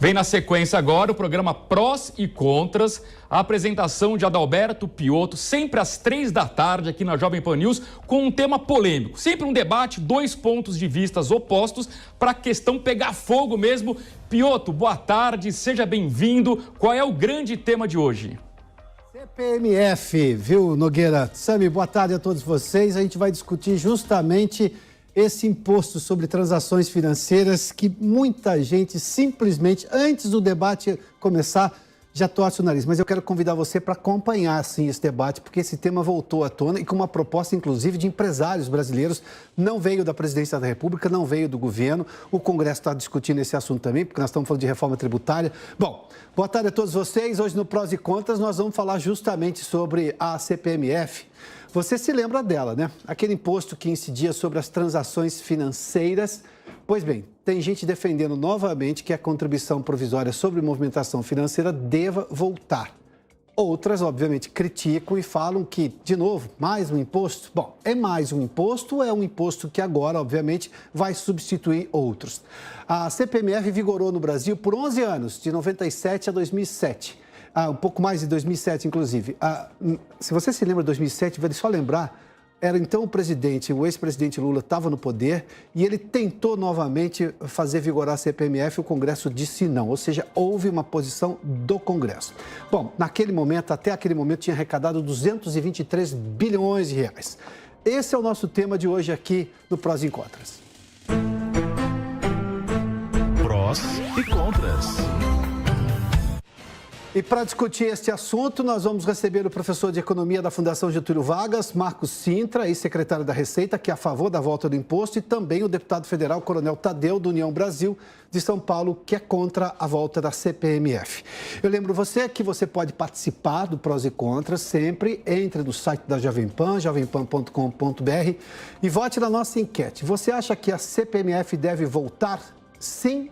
Vem na sequência agora o programa Prós e Contras, a apresentação de Adalberto Piotto, sempre às 15h aqui na Jovem Pan News, com um tema polêmico. Sempre um debate, dois pontos de vistas opostos para a questão pegar fogo mesmo. Piotto, boa tarde, seja bem-vindo. Qual é o grande tema de hoje? CPMF, viu, Nogueira? Sami, boa tarde a todos vocês. A gente vai discutir justamente esse imposto sobre transações financeiras que muita gente simplesmente, antes do debate começar, já torce o nariz. Mas eu quero convidar você para acompanhar, sim, esse debate, porque esse tema voltou à tona e com uma proposta, inclusive, de empresários brasileiros. Não veio da Presidência da República, não veio do governo. O Congresso está discutindo esse assunto também, porque nós estamos falando de reforma tributária. Bom, boa tarde a todos vocês. Hoje no Prós e Contras nós vamos falar justamente sobre a CPMF. Você se lembra dela, né? Aquele imposto que incidia sobre as transações financeiras. Pois bem, tem gente defendendo novamente que a contribuição provisória sobre movimentação financeira deva voltar. Outras, obviamente, criticam e falam que, de novo, mais um imposto? Bom, é mais um imposto ou é um imposto que agora, obviamente, vai substituir outros? A CPMF vigorou no Brasil por 11 anos, de 97 a 2007. Um pouco mais de 2007, inclusive. Se você se lembra de 2007, vale só lembrar, era então o ex-presidente Lula estava no poder e ele tentou novamente fazer vigorar a CPMF, o Congresso disse não, ou seja, houve uma posição do Congresso. Bom, até aquele momento, tinha arrecadado 223 bilhões de reais. Esse é o nosso tema de hoje aqui no Prós e Contras. Prós e Contras. E para discutir este assunto, nós vamos receber o professor de Economia da Fundação Getúlio Vargas, Marcos Cintra, ex-secretário da Receita, que é a favor da volta do imposto, e também o deputado federal Coronel Tadeu, do União Brasil, de São Paulo, que é contra a volta da CPMF. Eu lembro você que você pode participar do Prós e Contras sempre, entre no site da Jovem Pan, jovempan.com.br, e vote na nossa enquete. Você acha que a CPMF deve voltar, sim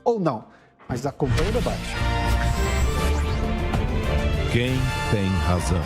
ou não? Mas acompanhe o debate. Quem tem razão?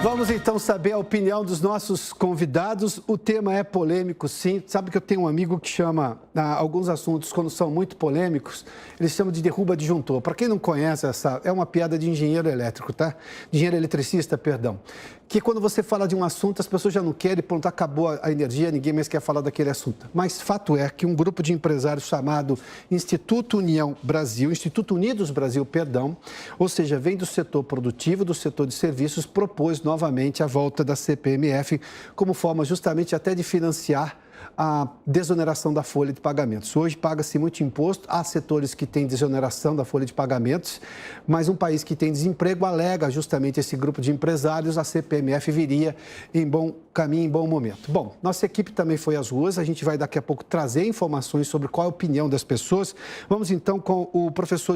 Vamos então saber a opinião dos nossos convidados. O tema é polêmico, sim. Sabe que eu tenho um amigo que chama alguns assuntos, quando são muito polêmicos, ele chama de derruba disjuntor. Para quem não conhece, é uma piada de engenheiro elétrico, tá? De engenheiro eletricista, perdão. Que quando você fala de um assunto, as pessoas já não querem, pronto, acabou a energia, ninguém mais quer falar daquele assunto. Mas fato é que um grupo de empresários chamado Instituto Unidos Brasil, perdão, ou seja, vem do setor produtivo, do setor de serviços, propôs novamente a volta da CPMF como forma justamente até de financiar a desoneração da folha de pagamentos. Hoje paga-se muito imposto, há setores que têm desoneração da folha de pagamentos, mas um país que tem desemprego alega justamente esse grupo de empresários, a CPMF viria em bom caminho, em bom momento. Bom, nossa equipe também foi às ruas, a gente vai daqui a pouco trazer informações sobre qual é a opinião das pessoas. Vamos então com o professor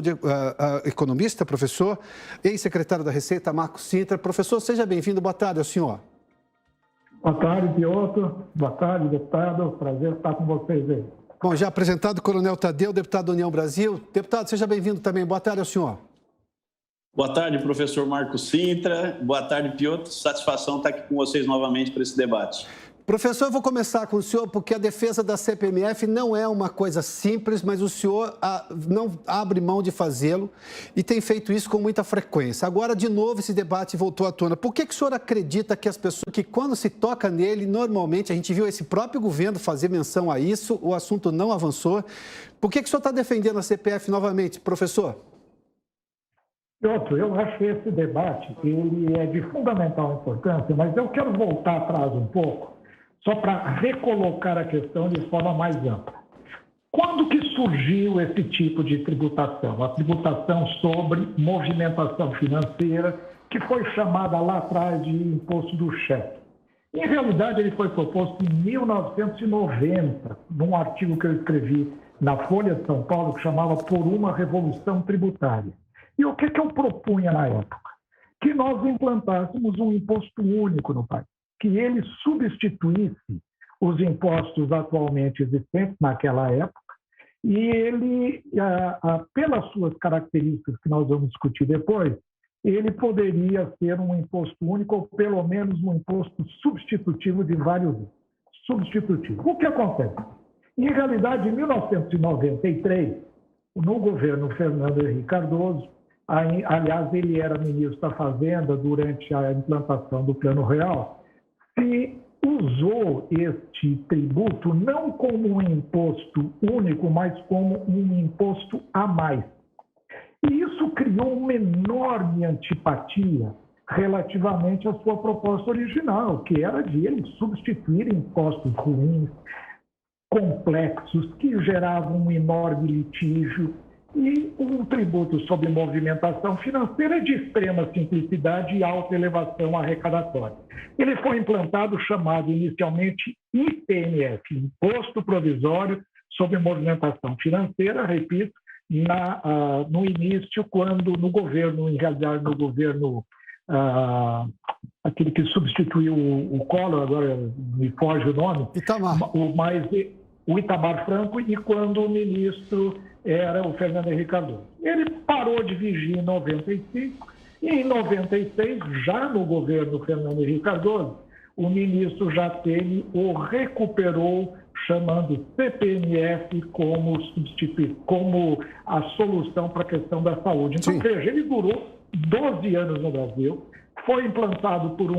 economista, professor, ex-secretário da Receita, Marcos Cintra. Professor, seja bem-vindo, boa tarde ao senhor. Boa tarde, Piotto. Boa tarde, deputado. Prazer estar com vocês aí. Bom, já apresentado o Coronel Tadeu, deputado da União Brasil. Deputado, seja bem-vindo também. Boa tarde ao senhor. Boa tarde, professor Marcos Cintra. Boa tarde, Piotto. Satisfação estar aqui com vocês novamente para esse debate. Professor, eu vou começar com o senhor, porque a defesa da CPMF não é uma coisa simples, mas o senhor não abre mão de fazê-lo e tem feito isso com muita frequência. Agora, de novo, esse debate voltou à tona. Por que o senhor acredita que as pessoas, que quando se toca nele, normalmente, a gente viu esse próprio governo fazer menção a isso, o assunto não avançou. Por que o senhor está defendendo a CPMF novamente, professor? Piotto, eu acho que esse debate ele é de fundamental importância, mas eu quero voltar atrás um pouco, só para recolocar a questão de forma mais ampla. Quando que surgiu esse tipo de tributação? A tributação sobre movimentação financeira, que foi chamada lá atrás de imposto do cheque. Em realidade, ele foi proposto em 1990, num artigo que eu escrevi na Folha de São Paulo, que chamava Por uma Revolução Tributária. E o que eu propunha na época? Que nós implantássemos um imposto único no país, que ele substituísse os impostos atualmente existentes naquela época e ele, pelas suas características que nós vamos discutir depois, ele poderia ser um imposto único ou pelo menos um imposto substitutivo de vários substitutivos. O que acontece? Em realidade, em 1993, no governo Fernando Henrique Cardoso, aliás, ele era ministro da Fazenda durante a implantação do Plano Real, se usou este tributo não como um imposto único, mas como um imposto a mais. E isso criou uma enorme antipatia relativamente à sua proposta original, que era de ele substituir impostos ruins, complexos, que geravam um enorme litígio. E um tributo sobre movimentação financeira de extrema simplicidade e alta elevação arrecadatória. Ele foi implantado, chamado inicialmente IPMF, Imposto Provisório sobre Movimentação Financeira, repito, no início, quando no governo, em realidade no governo, aquele que substituiu o Collor, agora me foge o nome, o Itamar Franco, e quando o ministro era o Fernando Henrique Cardoso. Ele parou de vigir em 95 e em 96, já no governo Fernando Henrique Cardoso, o ministro Jatene o recuperou, chamando CPMF como a solução para a questão da saúde. Então, veja, ele durou 12 anos no Brasil, foi implantado por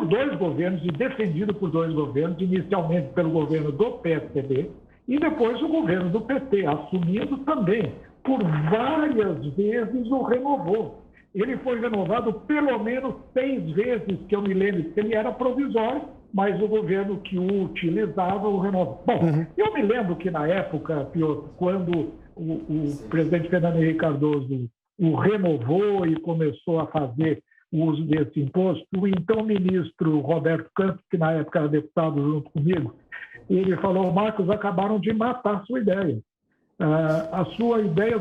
dois governos e defendido por dois governos, inicialmente pelo governo do PSDB e depois o governo do PT, assumindo também, por várias vezes o renovou. Ele foi renovado pelo menos 6 vezes, que eu me lembro, porque ele era provisório, mas o governo que o utilizava o renovou. Bom, eu me lembro que na época, Piotr, quando o presidente Fernando Henrique Cardoso o renovou e começou a fazer o uso desse imposto, o então ministro Roberto Campos, que na época era deputado junto comigo, ele falou: Marcos, acabaram de matar a sua ideia. A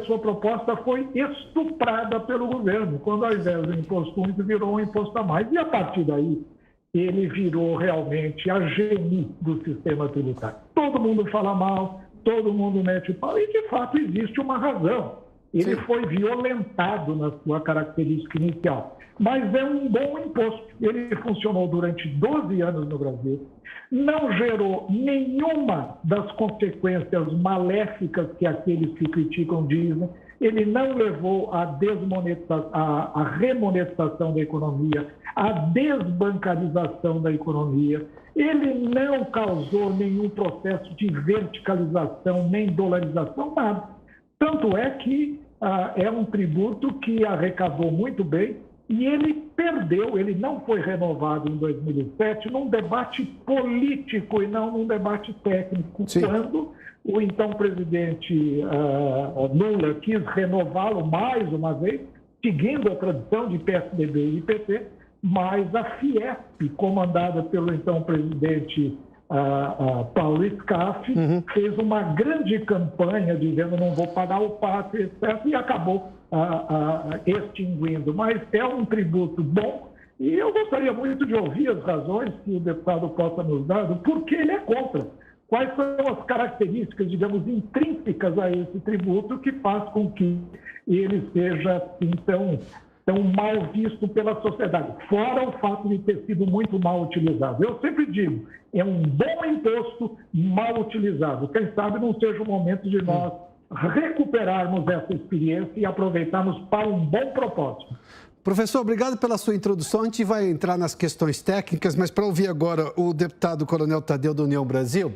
sua proposta foi estuprada pelo governo, quando ao invés do imposto único virou um imposto a mais. E a partir daí, ele virou realmente a geni do sistema tributário. Todo mundo fala mal, todo mundo mete o pau, e de fato existe uma razão. Ele foi violentado na sua característica inicial. Mas é um bom imposto. Ele funcionou durante 12 anos no Brasil, não gerou nenhuma das consequências maléficas que aqueles que criticam dizem, ele não levou à remonetização da economia, à desbancarização da economia, ele não causou nenhum processo de verticalização, nem dolarização, nada. Tanto é que é um tributo que arrecadou muito bem, e ele perdeu, ele não foi renovado em 2007 num debate político e não num debate técnico, quando o então presidente Lula quis renová-lo mais uma vez, seguindo a tradição de PSDB e PT, mas a Fiesp, comandada pelo então presidente Paulo Scaff, fez uma grande campanha dizendo não vou pagar o pato, etc., e acabou extinguindo. Mas é um tributo bom e eu gostaria muito de ouvir as razões que o deputado possa nos dar do porquê ele é contra. Quais são as características, digamos, intrínsecas a esse tributo que faz com que ele seja assim, tão mal visto pela sociedade, fora o fato de ter sido muito mal utilizado. Eu sempre digo, é um bom imposto mal utilizado. Quem sabe não seja o momento de nós recuperarmos essa experiência e aproveitarmos para um bom propósito. Professor, obrigado pela sua introdução. A gente vai entrar nas questões técnicas, mas para ouvir agora o deputado Coronel Tadeu da União Brasil,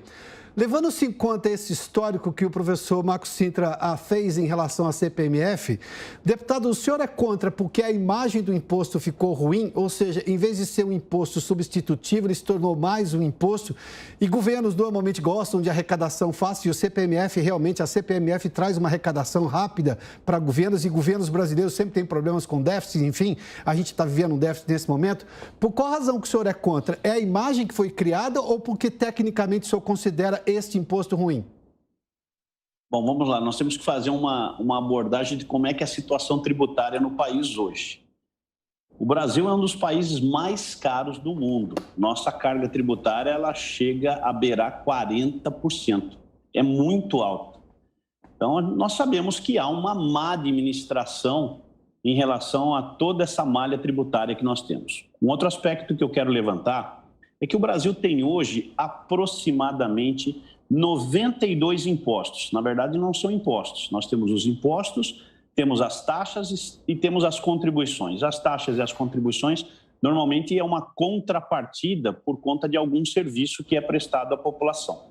levando-se em conta esse histórico que o professor Marcos Cintra fez em relação à CPMF, deputado, o senhor é contra porque a imagem do imposto ficou ruim? Ou seja, em vez de ser um imposto substitutivo, ele se tornou mais um imposto e governos normalmente gostam de arrecadação fácil e o CPMF, realmente, a CPMF traz uma arrecadação rápida para governos e governos brasileiros sempre têm problemas com déficit, enfim, a gente está vivendo um déficit nesse momento. Por qual razão que o senhor é contra? É a imagem que foi criada ou porque tecnicamente o senhor considera este imposto ruim? Bom, vamos lá. Nós temos que fazer uma abordagem de como é que é a situação tributária no país hoje. O Brasil é um dos países mais caros do mundo. Nossa carga tributária ela chega a beirar 40%. É muito alta. Então, nós sabemos que há uma má administração em relação a toda essa malha tributária que nós temos. Um outro aspecto que eu quero levantar é que o Brasil tem hoje aproximadamente 92 impostos. Na verdade, não são impostos. Nós temos os impostos, temos as taxas e temos as contribuições. As taxas e as contribuições, normalmente, é uma contrapartida por conta de algum serviço que é prestado à população.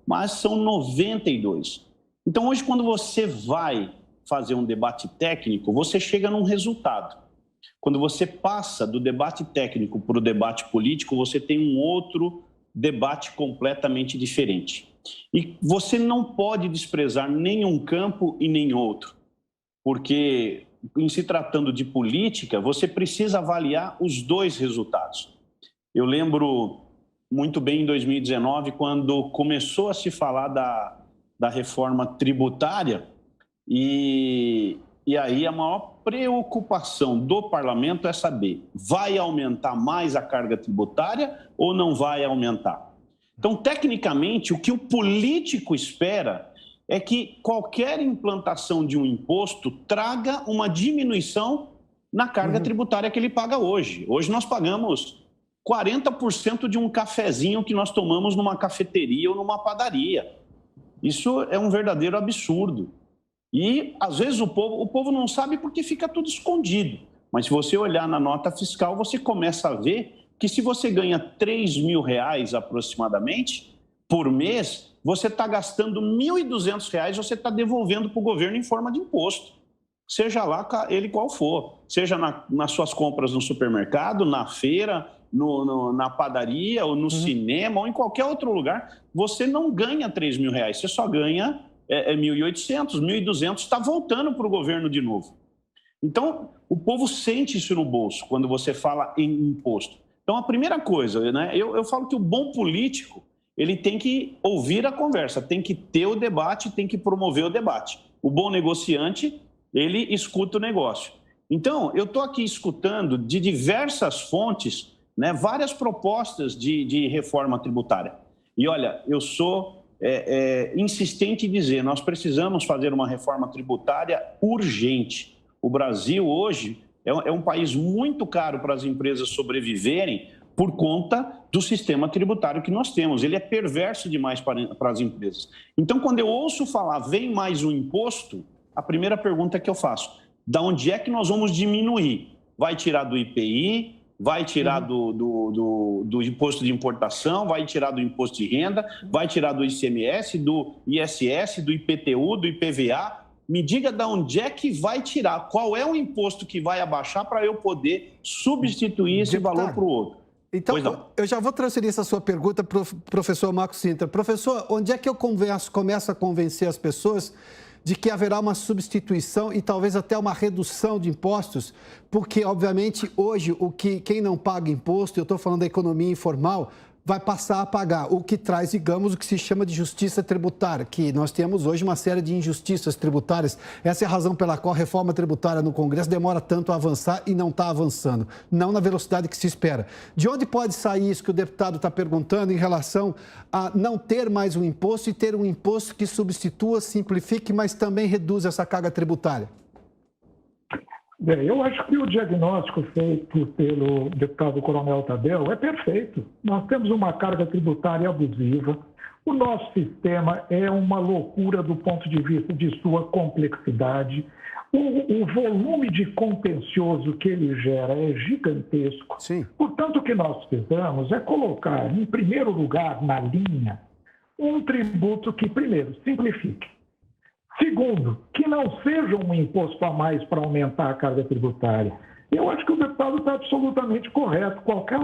Mas são 92. Então, hoje, quando você vai fazer um debate técnico, você chega num resultado. Quando você passa do debate técnico para o debate político, você tem um outro debate completamente diferente. E você não pode desprezar nenhum campo e nem outro, porque, em se tratando de política, você precisa avaliar os dois resultados. Eu lembro muito bem em 2019, quando começou a se falar da reforma tributária, e aí a maior preocupação do parlamento é saber, vai aumentar mais a carga tributária ou não vai aumentar? Então, tecnicamente, o que o político espera é que qualquer implantação de um imposto traga uma diminuição na carga tributária que ele paga hoje. Hoje nós pagamos 40% de um cafezinho que nós tomamos numa cafeteria ou numa padaria. Isso é um verdadeiro absurdo. E, às vezes, o povo não sabe porque fica tudo escondido. Mas, se você olhar na nota fiscal, você começa a ver que, se você ganha R$3.000 aproximadamente por mês, você está gastando R$1.200, você está devolvendo para o governo em forma de imposto. Seja lá ele qual for. Seja nas suas compras no supermercado, na feira, na padaria, ou no cinema, ou em qualquer outro lugar, você não ganha R$3.000, você só ganha R$1.800, R$1.200, está voltando para o governo de novo. Então, o povo sente isso no bolso quando você fala em imposto. Então, a primeira coisa, né, eu falo que o bom político, ele tem que ouvir a conversa, tem que ter o debate, tem que promover o debate. O bom negociante, ele escuta o negócio. Então, eu estou aqui escutando de diversas fontes, né, várias propostas de reforma tributária. E olha, eu sou insistente em dizer, nós precisamos fazer uma reforma tributária urgente. O Brasil hoje é um país muito caro para as empresas sobreviverem por conta do sistema tributário que nós temos. Ele é perverso demais para as empresas. Então, quando eu ouço falar, vem mais um imposto, a primeira pergunta que eu faço, da onde é que nós vamos diminuir? Vai tirar do IPI? Vai tirar do imposto de importação? Vai tirar do imposto de renda? Vai tirar do ICMS, do ISS, do IPTU, do IPVA? Me diga de onde é que vai tirar, qual é o imposto que vai abaixar para eu poder substituir esse valor para o outro. Então, eu já vou transferir essa sua pergunta para o professor Marcos Sintra. Professor, onde é que eu começo a convencer as pessoas de que haverá uma substituição e talvez até uma redução de impostos? Porque, obviamente, hoje, quem não paga imposto, eu estou falando da economia informal, vai passar a pagar, o que traz, digamos, o que se chama de justiça tributária, que nós temos hoje uma série de injustiças tributárias. Essa é a razão pela qual a reforma tributária no Congresso demora tanto a avançar e não está avançando, não na velocidade que se espera. De onde pode sair isso que o deputado está perguntando em relação a não ter mais um imposto e ter um imposto que substitua, simplifique, mas também reduza essa carga tributária? Bem, eu acho que o diagnóstico feito pelo deputado Coronel Tadeu é perfeito. Nós temos uma carga tributária abusiva. O nosso sistema é uma loucura do ponto de vista de sua complexidade. O volume de contencioso que ele gera é gigantesco. Sim. Portanto, o que nós precisamos é colocar, em primeiro lugar, na linha, um tributo que, primeiro, simplifique. Segundo, que não seja um imposto a mais para aumentar a carga tributária. Eu acho que o deputado está absolutamente correto. Qualquer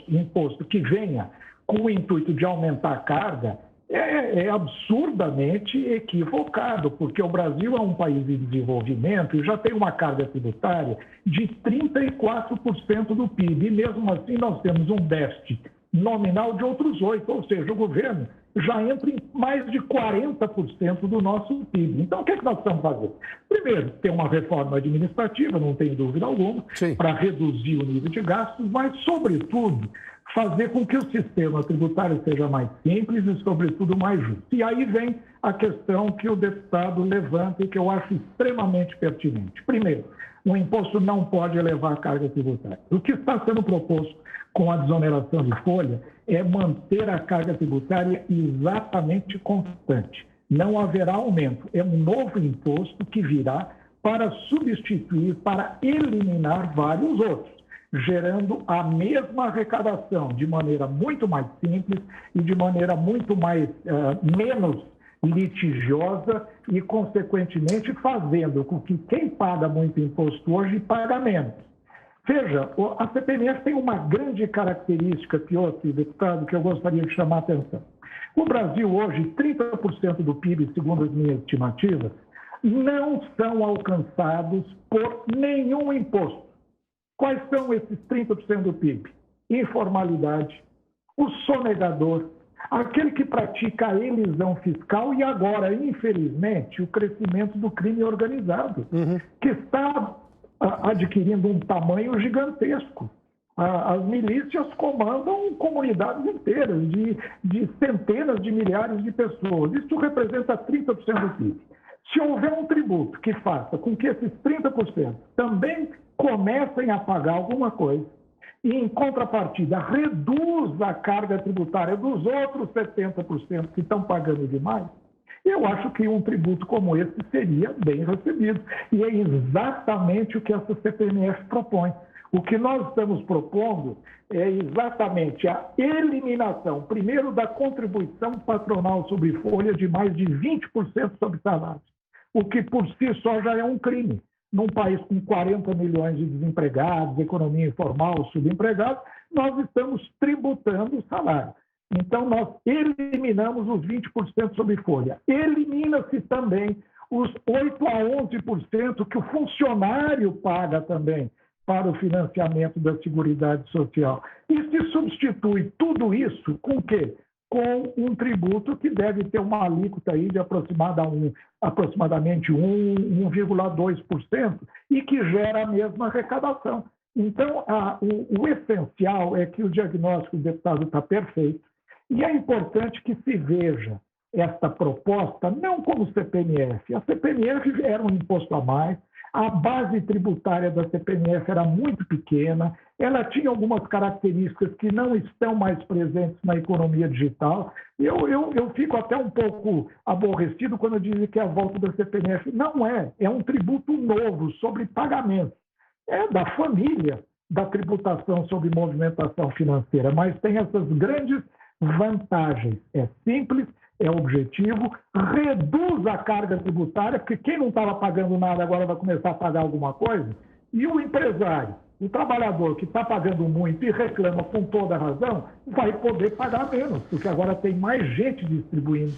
imposto que venha com o intuito de aumentar a carga é absurdamente equivocado, porque o Brasil é um país em desenvolvimento e já tem uma carga tributária de 34% do PIB. E mesmo assim nós temos um déficit nominal de outros 8%, ou seja, o governo já entra em mais de 40% do nosso PIB. Então, o que é que nós estamos fazendo? Primeiro, ter uma reforma administrativa, não tenho dúvida alguma, para reduzir o nível de gastos, mas, sobretudo, fazer com que o sistema tributário seja mais simples e, sobretudo, mais justo. E aí vem a questão que o deputado levanta e que eu acho extremamente pertinente. Primeiro, o imposto não pode elevar a carga tributária. O que está sendo proposto com a desoneração de folha é manter a carga tributária exatamente constante. Não haverá aumento. É um novo imposto que virá para substituir, para eliminar vários outros, gerando a mesma arrecadação de maneira muito mais simples e de maneira muito mais menos litigiosa e, consequentemente, fazendo com que quem paga muito imposto hoje paga menos. Veja, a CPMF tem uma grande característica, Piotr, deputado, que eu gostaria de chamar a atenção. O Brasil hoje, 30% do PIB, segundo as minhas estimativas, não são alcançados por nenhum imposto. Quais são esses 30% do PIB? Informalidade, o sonegador, aquele que pratica a elisão fiscal e agora, infelizmente, o crescimento do crime organizado, que está adquirindo um tamanho gigantesco. As milícias comandam comunidades inteiras de centenas de milhares de pessoas. Isso representa 30% do PIB. Se houver um tributo que faça com que esses 30% também comecem a pagar alguma coisa e, em contrapartida, reduza a carga tributária dos outros 70% que estão pagando demais, eu acho que um tributo como esse seria bem recebido. E é exatamente o que essa CPMF propõe. O que nós estamos propondo é exatamente a eliminação, primeiro, da contribuição patronal sobre folha de mais de 20% sobre salários, o que por si só já é um crime. Num país com 40 milhões de desempregados, economia informal, subempregados, nós estamos tributando o salário. Então, nós eliminamos os 20% sobre folha. Elimina-se também os 8% a 11% que o funcionário paga também para o financiamento da Seguridade Social. E se substitui tudo isso com o quê? Com um tributo que deve ter uma alíquota aí de aproximadamente 1,2% e que gera a mesma arrecadação. Então, o essencial é que o diagnóstico do deputado está perfeito e é importante que se veja esta proposta não como CPMF. A CPMF era um imposto a mais, a base tributária da CPMF era muito pequena, ela tinha algumas características que não estão mais presentes na economia digital. Eu fico até um pouco aborrecido quando dizem que é a volta da CPMF. Não é um tributo novo sobre pagamentos. É da família da tributação sobre movimentação financeira, mas tem essas grandes vantagens. É simples, é objetivo, reduz a carga tributária, porque quem não estava pagando nada agora vai começar a pagar alguma coisa, e o empresário, o trabalhador que está pagando muito e reclama com toda razão, vai poder pagar menos, porque agora tem mais gente distribuindo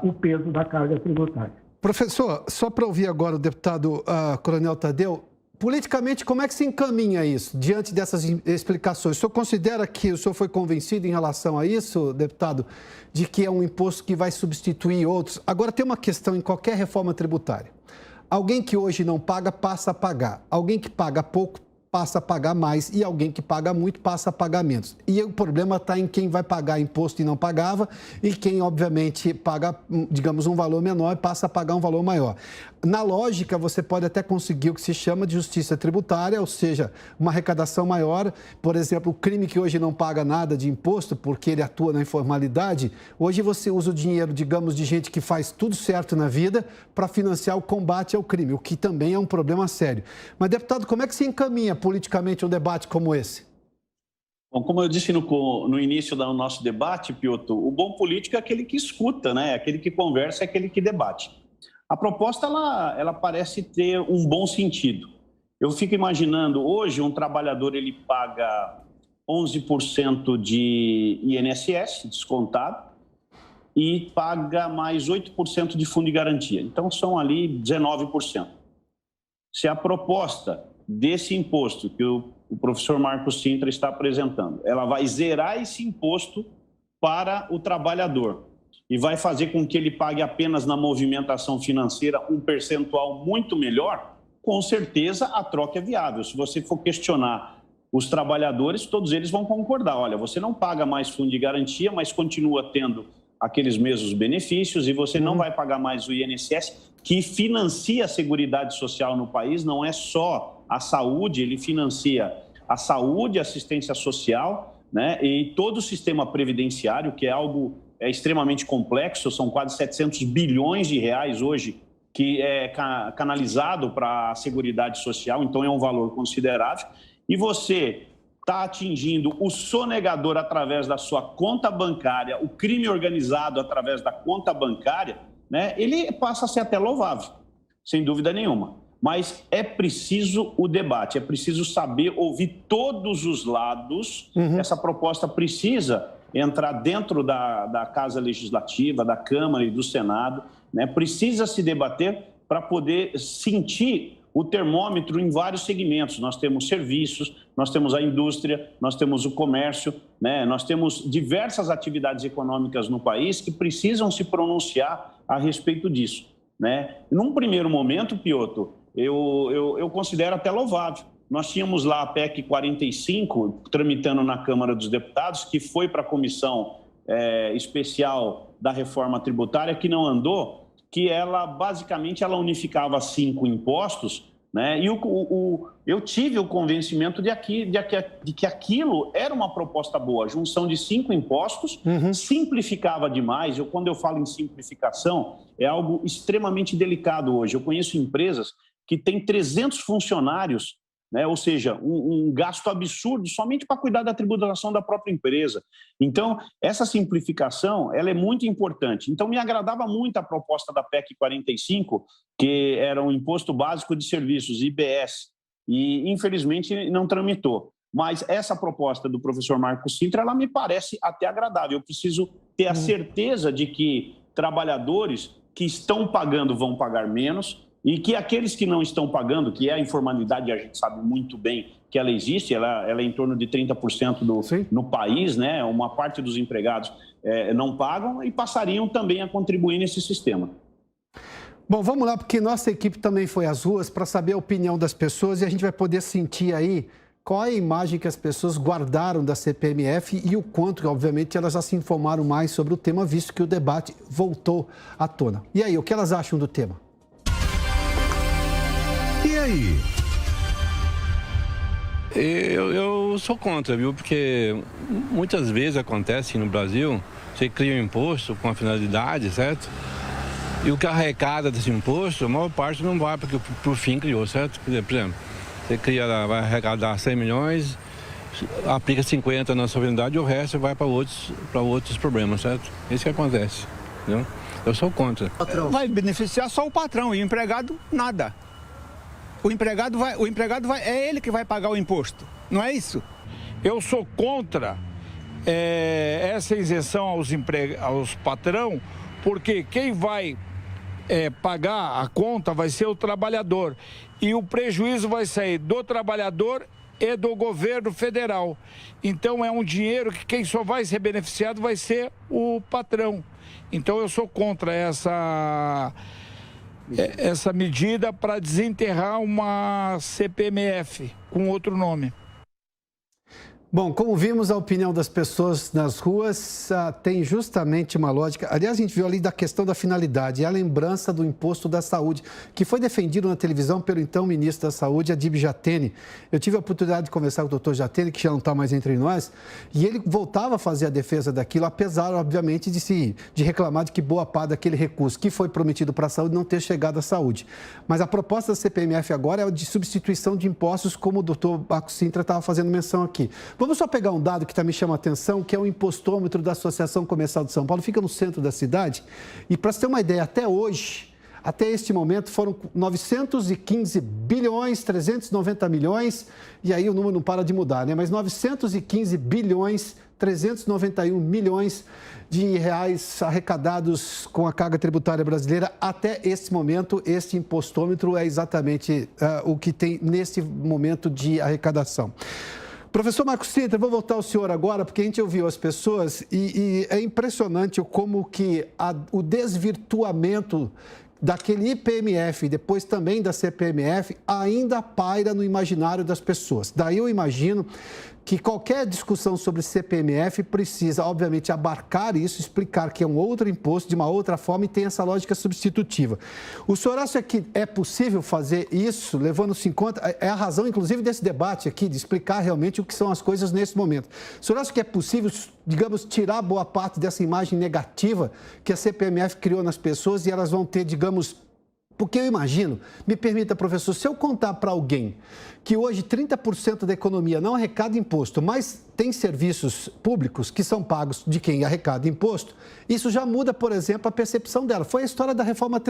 o peso da carga tributária. Professor, só para ouvir agora o deputado Coronel Tadeu, politicamente, como é que se encaminha isso, diante dessas explicações? O senhor considera que o senhor foi convencido em relação a isso, deputado, de que é um imposto que vai substituir outros? Agora, tem uma questão em qualquer reforma tributária. Alguém que hoje não paga, passa a pagar. Alguém que paga pouco, passa a pagar mais. E alguém que paga muito, passa a pagar menos. E o problema está em quem vai pagar imposto e não pagava, e quem, obviamente, paga, digamos, um valor menor e passa a pagar um valor maior. Na lógica, você pode até conseguir o que se chama de justiça tributária, ou seja, uma arrecadação maior. Por exemplo, o crime que hoje não paga nada de imposto, porque ele atua na informalidade, hoje você usa o dinheiro, digamos, de gente que faz tudo certo na vida para financiar o combate ao crime, o que também é um problema sério. Mas, deputado, como é que se encaminha politicamente um debate como esse? Bom, como eu disse no início do nosso debate, Piotr, o bom político é aquele que escuta, né? Aquele que conversa, é aquele que debate. A proposta, ela parece ter um bom sentido. Eu fico imaginando, hoje, um trabalhador, ele paga 11% de INSS, descontado, e paga mais 8% de fundo de garantia. Então, são ali 19%. Se a proposta desse imposto que o professor Marcos Sintra está apresentando, ela vai zerar esse imposto para o trabalhador e vai fazer com que ele pague apenas na movimentação financeira um percentual muito melhor, com certeza a troca é viável. Se você for questionar os trabalhadores, todos eles vão concordar. Olha, você não paga mais fundo de garantia, mas continua tendo aqueles mesmos benefícios e você não vai pagar mais o INSS, que financia a Seguridade Social no país, não é só a saúde, ele financia a saúde, a assistência social, né, e todo o sistema previdenciário, que é algo extremamente complexo, são quase 700 bilhões de reais hoje, que é canalizado para a Seguridade Social, então é um valor considerável, e você está atingindo o sonegador através da sua conta bancária, o crime organizado através da conta bancária, né, ele passa a ser até louvável, sem dúvida nenhuma. Mas é preciso o debate, é preciso saber ouvir todos os lados. Essa proposta precisa entrar dentro da Casa Legislativa, da Câmara e do Senado, né? Precisa se debater para poder sentir o termômetro em vários segmentos. Nós temos serviços, nós temos a indústria, nós temos o comércio, né? Nós temos diversas atividades econômicas no país que precisam se pronunciar a respeito disso, né? Num primeiro momento, Piotr, eu considero até louvável. Nós tínhamos lá a PEC 45, tramitando na Câmara dos Deputados, que foi para a Comissão Especial da Reforma Tributária, que não andou, que ela, basicamente, ela unificava 5 impostos, né? E eu tive o convencimento de que aquilo era uma proposta boa. A junção de 5 impostos simplificava demais. Quando eu falo em simplificação, é algo extremamente delicado hoje. Eu conheço empresas que têm 300 funcionários, né? Ou seja, um gasto absurdo somente para cuidar da tributação da própria empresa. Então, essa simplificação ela é muito importante. Então, me agradava muito a proposta da PEC 45, que era um imposto básico de serviços, IBS, e infelizmente não tramitou. Mas essa proposta do professor Marcos Cintra, ela me parece até agradável. Eu preciso ter a certeza de que trabalhadores que estão pagando vão pagar menos, e que aqueles que não estão pagando, que é a informalidade, a gente sabe muito bem que ela existe, ela é em torno de 30% no país, né? Uma parte dos empregados não pagam e passariam também a contribuir nesse sistema. Bom, vamos lá, porque nossa equipe também foi às ruas para saber a opinião das pessoas e a gente vai poder sentir aí qual é a imagem que as pessoas guardaram da CPMF e o quanto, obviamente, elas já se informaram mais sobre o tema, visto que o debate voltou à tona. E aí, o que elas acham do tema? E aí? Eu sou contra, viu? Porque muitas vezes acontece no Brasil, você cria um imposto com a finalidade, certo? E o que arrecada desse imposto, a maior parte não vai para o fim criou, certo? Por exemplo, você vai arrecadar 100 milhões, aplica 50 na soberanidade e o resto vai para outros problemas, certo? Isso que acontece, entendeu? Eu sou contra. Vai beneficiar só o patrão e o empregado, nada. O empregado vai, é ele que vai pagar o imposto, não é isso? Eu sou contra essa isenção aos patrão, porque quem vai pagar a conta vai ser o trabalhador. E o prejuízo vai sair do trabalhador e do governo federal. Então é um dinheiro que quem só vai ser beneficiado vai ser o patrão. Então eu sou contra essa medida para desenterrar uma CPMF com outro nome. Bom, como vimos, a opinião das pessoas nas ruas tem justamente uma lógica. Aliás, a gente viu ali da questão da finalidade, a lembrança do imposto da saúde, que foi defendido na televisão pelo então ministro da Saúde, Adib Jatene. Eu tive a oportunidade de conversar com o doutor Jatene, que já não está mais entre nós, e ele voltava a fazer a defesa daquilo, apesar, obviamente, de reclamar de que boa parte daquele recurso que foi prometido para a saúde não ter chegado à saúde. Mas a proposta da CPMF agora é de substituição de impostos, como o doutor Marcos Cintra estava fazendo menção aqui. Vamos só pegar um dado que me chama a atenção, que é o impostômetro da Associação Comercial de São Paulo. Fica no centro da cidade. E para você ter uma ideia, até hoje, até este momento, foram 915 bilhões, 390 milhões, e aí o número não para de mudar, né? Mas 915 bilhões, 391 milhões de reais arrecadados com a carga tributária brasileira. Até este momento, este impostômetro é exatamente o que tem nesse momento de arrecadação. Professor Marcos Cintra, vou voltar ao senhor agora, porque a gente ouviu as pessoas e é impressionante como que o desvirtuamento daquele IPMF e depois também da CPMF ainda paira no imaginário das pessoas. Daí eu imagino que qualquer discussão sobre CPMF precisa, obviamente, abarcar isso, explicar que é um outro imposto de uma outra forma e tem essa lógica substitutiva. O senhor acha que é possível fazer isso, levando-se em conta, é a razão, inclusive, desse debate aqui, de explicar realmente o que são as coisas nesse momento. O senhor acha que é possível, digamos, tirar boa parte dessa imagem negativa que a CPMF criou nas pessoas e elas vão ter, digamos, porque eu imagino, me permita, professor, se eu contar para alguém que hoje 30% da economia não arrecada imposto, mas tem serviços públicos que são pagos de quem arrecada imposto, isso já muda, por exemplo, a percepção dela. Foi a história da reforma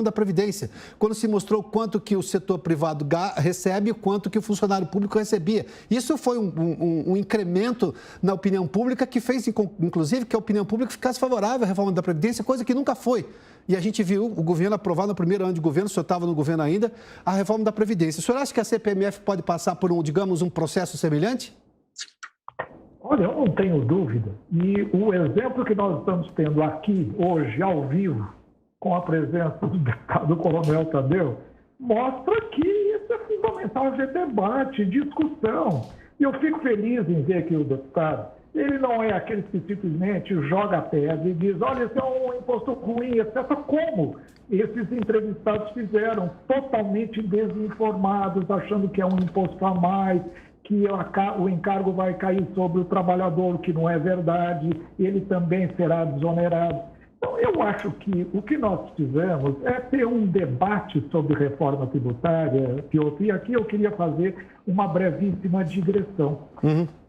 da Previdência, quando se mostrou quanto que o setor privado recebe e quanto que o funcionário público recebia. Isso foi um incremento na opinião pública que fez, inclusive, que a opinião pública ficasse favorável à reforma da Previdência, coisa que nunca foi. E a gente viu o governo aprovar no primeiro ano de governo, o senhor estava no governo ainda, a reforma da Previdência. O senhor acha que a CPMF pode passar por um processo semelhante? Olha, eu não tenho dúvida. E o exemplo que nós estamos tendo aqui, hoje, ao vivo, com a presença do deputado Coronel Tadeu, mostra que isso é fundamental haver debate, discussão. E eu fico feliz em ver que o deputado, ele não é aquele que simplesmente joga a tese e diz, olha, esse é um imposto ruim, etc. Como esses entrevistados fizeram, totalmente desinformados, achando que é um imposto a mais, que o encargo vai cair sobre o trabalhador, o que não é verdade, ele também será desonerado. Então, eu acho que o que nós precisamos é ter um debate sobre reforma tributária, e aqui eu queria fazer uma brevíssima digressão.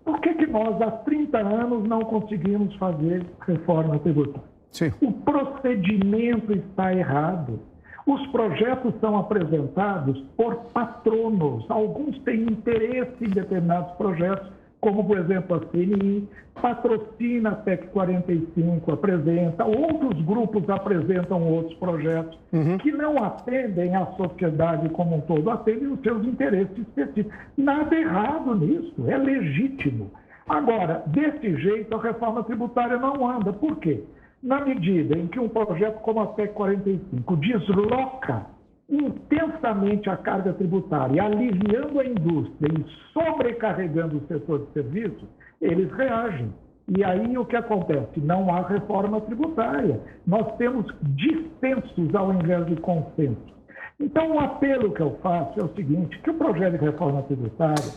Por que nós, há 30 anos, não conseguimos fazer reforma tributária? Sim. O procedimento está errado. Os projetos são apresentados por patronos. Alguns têm interesse em determinados projetos, como, por exemplo, a CNI, patrocina a PEC 45, apresenta, outros grupos apresentam outros projetos que não atendem à sociedade como um todo, atendem os seus interesses específicos. Nada errado nisso, é legítimo. Agora, desse jeito, a reforma tributária não anda. Por quê? Na medida em que um projeto como a PEC 45 desloca intensamente a carga tributária, aliviando a indústria e sobrecarregando o setor de serviços, eles reagem. E aí o que acontece? Não há reforma tributária. Nós temos dissensos ao invés de consensos. Então, o apelo que eu faço é o seguinte, que o projeto de reforma tributária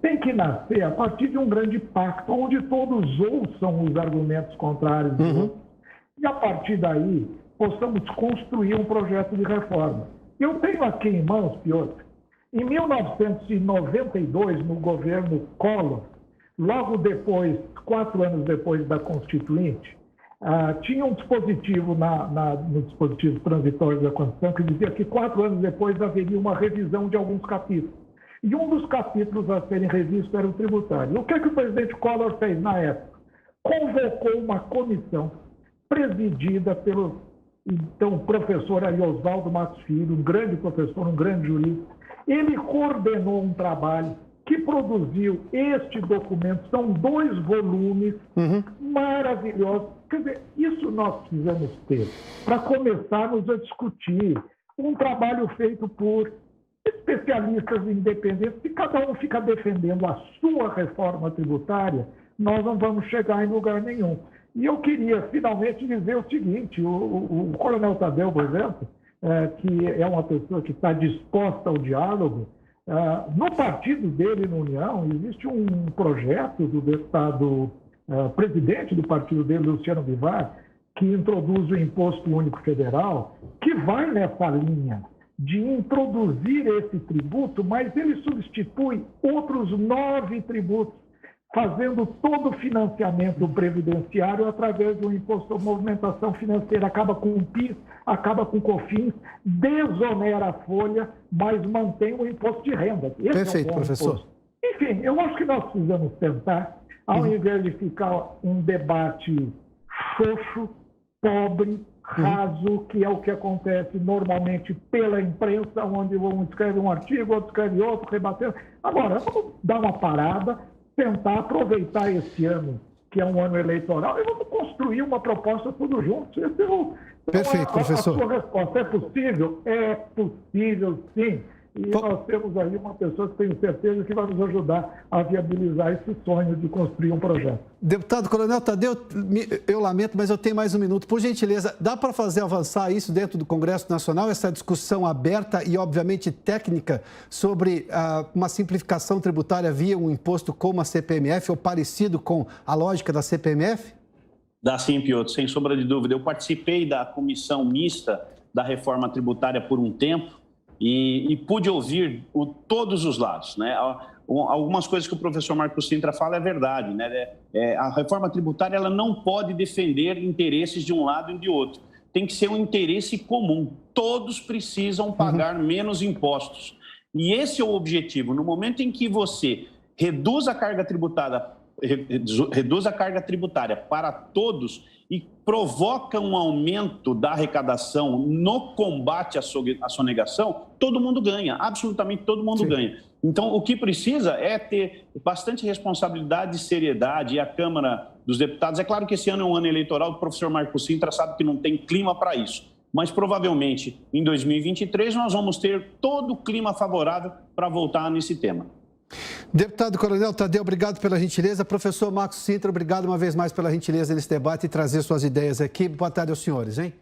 tem que nascer a partir de um grande pacto, onde todos ouçam os argumentos contrários do outro, e a partir daí possamos construir um projeto de reforma. Eu tenho aqui em mãos, Piotr, em 1992, no governo Collor, logo depois, 4 anos depois da Constituinte, tinha um dispositivo no dispositivo transitório da Constituição que dizia que 4 anos depois haveria uma revisão de alguns capítulos. E um dos capítulos a serem revistos era o tributário. O que o presidente Collor fez na época? Convocou uma comissão presidida pelo então professor Oswaldo Matos Filho, um grande professor, um grande jurista. Ele coordenou um trabalho que produziu este documento, são 2 volumes maravilhosos. Quer dizer, isso nós precisamos ter para começarmos a discutir um trabalho feito por especialistas independentes, se cada um fica defendendo a sua reforma tributária, nós não vamos chegar em lugar nenhum. E eu queria, finalmente, dizer o seguinte, o Coronel Tadeu, por exemplo, que é uma pessoa que está disposta ao diálogo, no partido dele, na União, existe um projeto do deputado presidente do partido dele, Luciano Bivar, que introduz o Imposto Único Federal, que vai nessa linha de introduzir esse tributo, mas ele substitui outros 9 tributos, fazendo todo o financiamento previdenciário através do imposto à movimentação financeira. Acaba com o PIS, acaba com o COFINS, desonera a folha, mas mantém o imposto de renda. Esse Perfeito, é um bom professor. imposto. Enfim, eu acho que nós precisamos tentar, ao invés de ficar um debate xoxo, pobre, raso, que é o que acontece normalmente pela imprensa, onde um escreve um artigo, outro escreve outro, rebatendo. Agora, vamos dar uma parada, tentar aproveitar esse ano que é um ano eleitoral, e vamos construir uma proposta todos juntos. Esse é Perfeito, professor. A sua resposta é possível? É possível, sim. E nós temos aí uma pessoa que tenho certeza que vai nos ajudar a viabilizar esse sonho de construir um projeto. Deputado Coronel Tadeu, eu lamento, mas eu tenho mais um minuto. Por gentileza, dá para fazer avançar isso dentro do Congresso Nacional, essa discussão aberta e, obviamente, técnica sobre uma simplificação tributária via um imposto como a CPMF ou parecido com a lógica da CPMF? Dá sim, Piotr, sem sombra de dúvida. Eu participei da comissão mista da reforma tributária por um tempo e pude ouvir todos os lados, né? Algumas coisas que o professor Marcos Cintra fala é verdade, né? A reforma tributária ela não pode defender interesses de um lado e de outro. Tem que ser um interesse comum. Todos precisam pagar menos impostos. E esse é o objetivo. No momento em que você reduz a carga tributária para todos e provoca um aumento da arrecadação no combate à sonegação, todo mundo ganha, absolutamente todo mundo ganha. Então, o que precisa é ter bastante responsabilidade e seriedade, e a Câmara dos Deputados, é claro que esse ano é um ano eleitoral, o professor Marcos Cintra sabe que não tem clima para isso, mas provavelmente em 2023 nós vamos ter todo o clima favorável para voltar nesse tema. Deputado Coronel Tadeu, obrigado pela gentileza. Professor Marcos Cintra, obrigado uma vez mais pela gentileza nesse debate e trazer suas ideias aqui. Boa tarde aos senhores, hein?